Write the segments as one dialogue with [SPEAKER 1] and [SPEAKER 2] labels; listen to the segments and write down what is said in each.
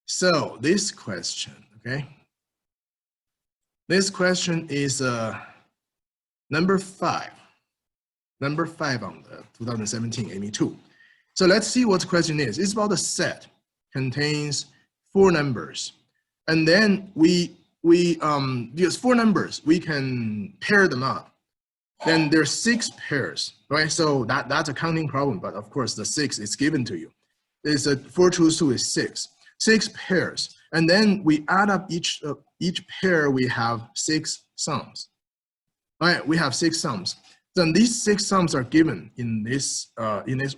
[SPEAKER 1] So this question, okay? This question is number 5. Number 5 on the 2017 AIME 2. So let's see what the question is. It's about a set contains 4 numbers. And then because 4 numbers, we can pair them up. Then there's 6 pairs, right? So that's a counting problem, but of course the 6 is given to you. There's a 4 choose 2 is 6. 6 pairs. And then we add up each pair, we have 6 sums. All right, we have 6 sums. Then these 6 sums are given in this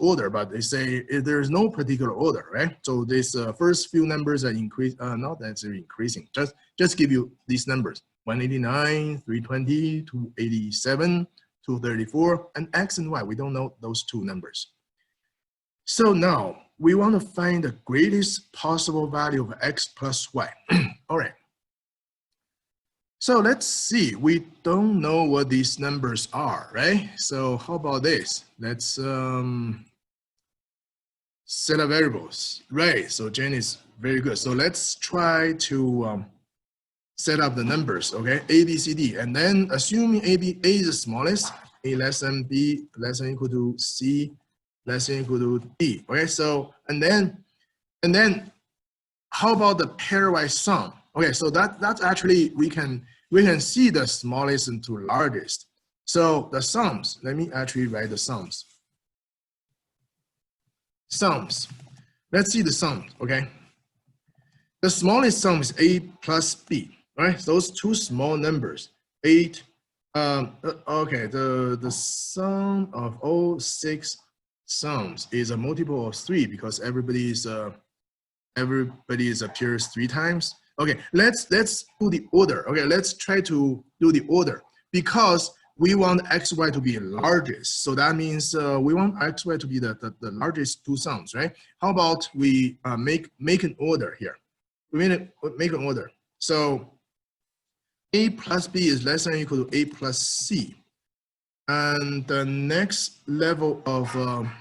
[SPEAKER 1] order, but they say there's no particular order, right? So these first few numbers are not necessarily increasing. Just give you these numbers: 189, 320, 287, 234, and x and y. We don't know those 2 numbers. So now we want to find the greatest possible value of x plus y. All right. So let's see, we don't know what these numbers are, right? So how about this? Let's set up variables, right? So Jen is very good. So let's try to set up the numbers, okay? A, B, C, D, and then assuming A is the smallest, A less than B, less than or equal to C, less than or equal to D, okay? So, and then how about the pairwise sum? Okay, so that's actually, we can see the smallest into largest. So the sums, let me actually write the sums. Sums, let's see the sums, okay? The smallest sum is A plus B, right? Those 2 small numbers, 8, okay, the sum of all 6 sums is a multiple of 3 because everybody appears 3 times. Okay, let's do the order. Okay, let's try to do the order because we want xy to be largest. So that means we want xy to be the largest 2 sums, right? How about we make an order here? We make an order. So A plus B is less than or equal to A plus C. And the next level of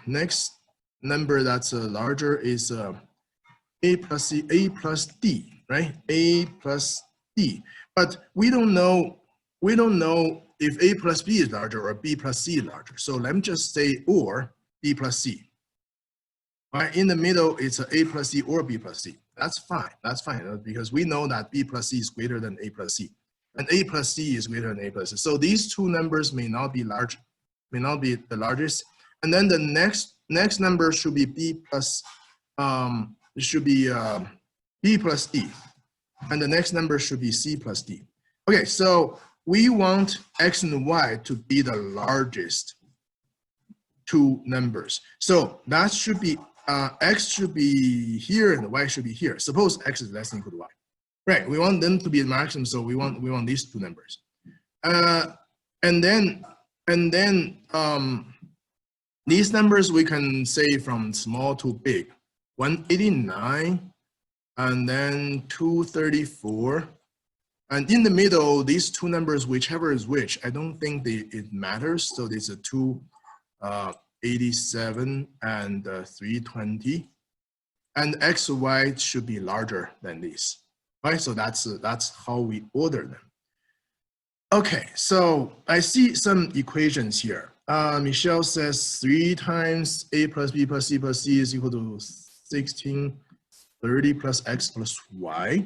[SPEAKER 1] next number that's larger is A plus C, A plus D. Right, A plus D, but we don't know if A plus B is larger or B plus C is larger. So let me just say or B plus C. All right, in the middle it's A plus C or B plus C. That's fine because we know that B plus C is greater than A plus C, and A plus C is greater than A plus C. So these 2 numbers may not be large, may not be the largest. And then the next number should be B plus B plus D, and the next number should be C plus D. Okay, so we want x and y to be the largest 2 numbers. So that should be, x should be here and y should be here. Suppose x is less than or equal to y. Right, we want them to be the maximum, so we want these 2 numbers. And then these numbers we can say from small to big. 189, and then 234, and in the middle, these 2 numbers, whichever is which, I don't think it matters. So there's a 287 and 320, and x, y should be larger than these, right? So that's how we order them. Okay, so I see some equations here. Michelle says 3 times A plus B plus C plus C is equal to 1630 plus x plus y.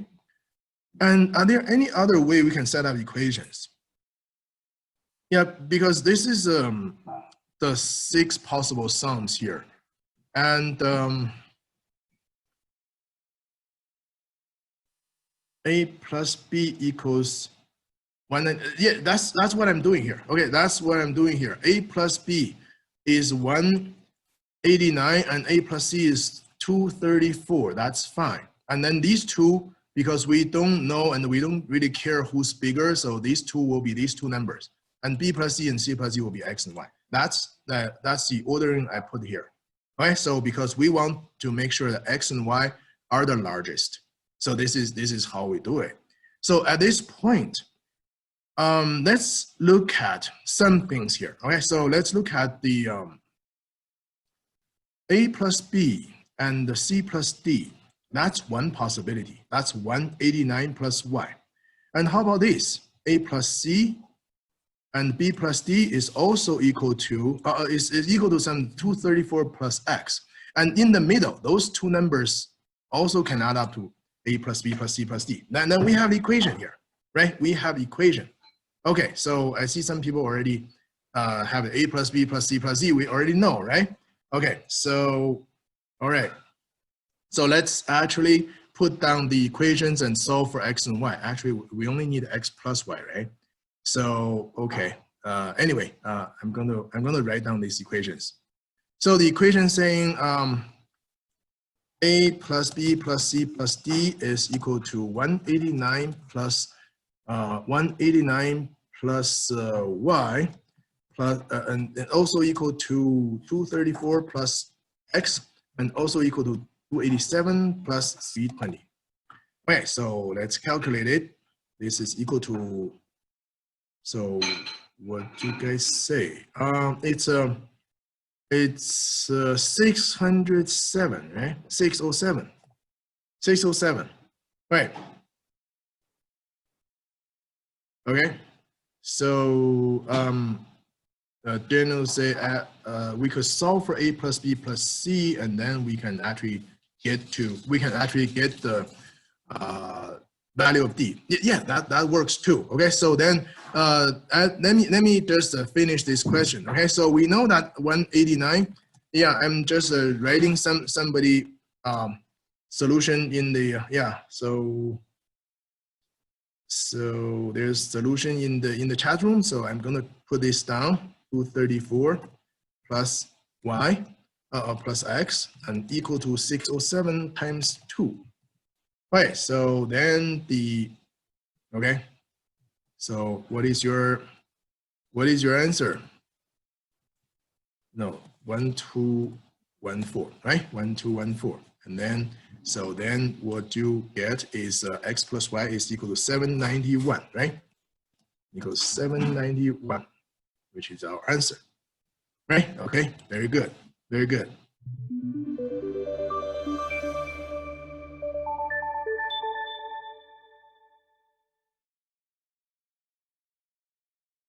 [SPEAKER 1] And are there any other way we can set up equations? Yeah, because this is the 6 possible sums here. And A plus B equals 1. Yeah, that's what I'm doing here. Okay, that's what I'm doing here. A plus B is 189 and A plus C is 234. That's fine. And then these 2, because we don't know and we don't really care who's bigger, so these 2 will be these 2 numbers. And B plus C and C plus D will be x and y. That's the ordering I put here. Right? So because we want to make sure that x and y are the largest. So this is how we do it. So at this point, let's look at some things here. Okay, so let's look at the A plus B and the C plus D. That's one possibility. That's 189 plus Y. And how about this? A plus C and B plus D is also equal to is equal to some 234 plus X. And in the middle, those two numbers also can add up to A plus B plus C plus D. Then we have equation here, right? We have equation. Okay, so I see some people already have A plus B plus C plus D. We already know, right? Okay, so all right. So let's actually put down the equations and solve for X and Y. Actually, we only need X plus Y, right? So okay. Anyway, I'm gonna write down these equations. So the equation saying A plus B plus C plus D is equal to 189 plus 189 plus Y plus and also equal to 234 plus X and also equal to 287 plus 320. Okay, so let's calculate it. This is equal to, so what do you guys say? It's 607, right? 607. 607. Right. Okay. So Daniel say we could solve for A plus B plus C, and then we can actually get the value of D. Yeah, that works too. Okay, so then let me just finish this question. Okay, so we know that 189. Yeah, I'm just writing somebody solution in the So there's solution in the chat room. So I'm gonna put this down: 234 plus Y plus X and equal to 607 times 2. Right, so then okay, so what is your answer? No, 1214, right? 1214. And then, so then what you get is X plus Y is equal to 791, right? Equals 791, which is our answer, right? Okay, very good, very good.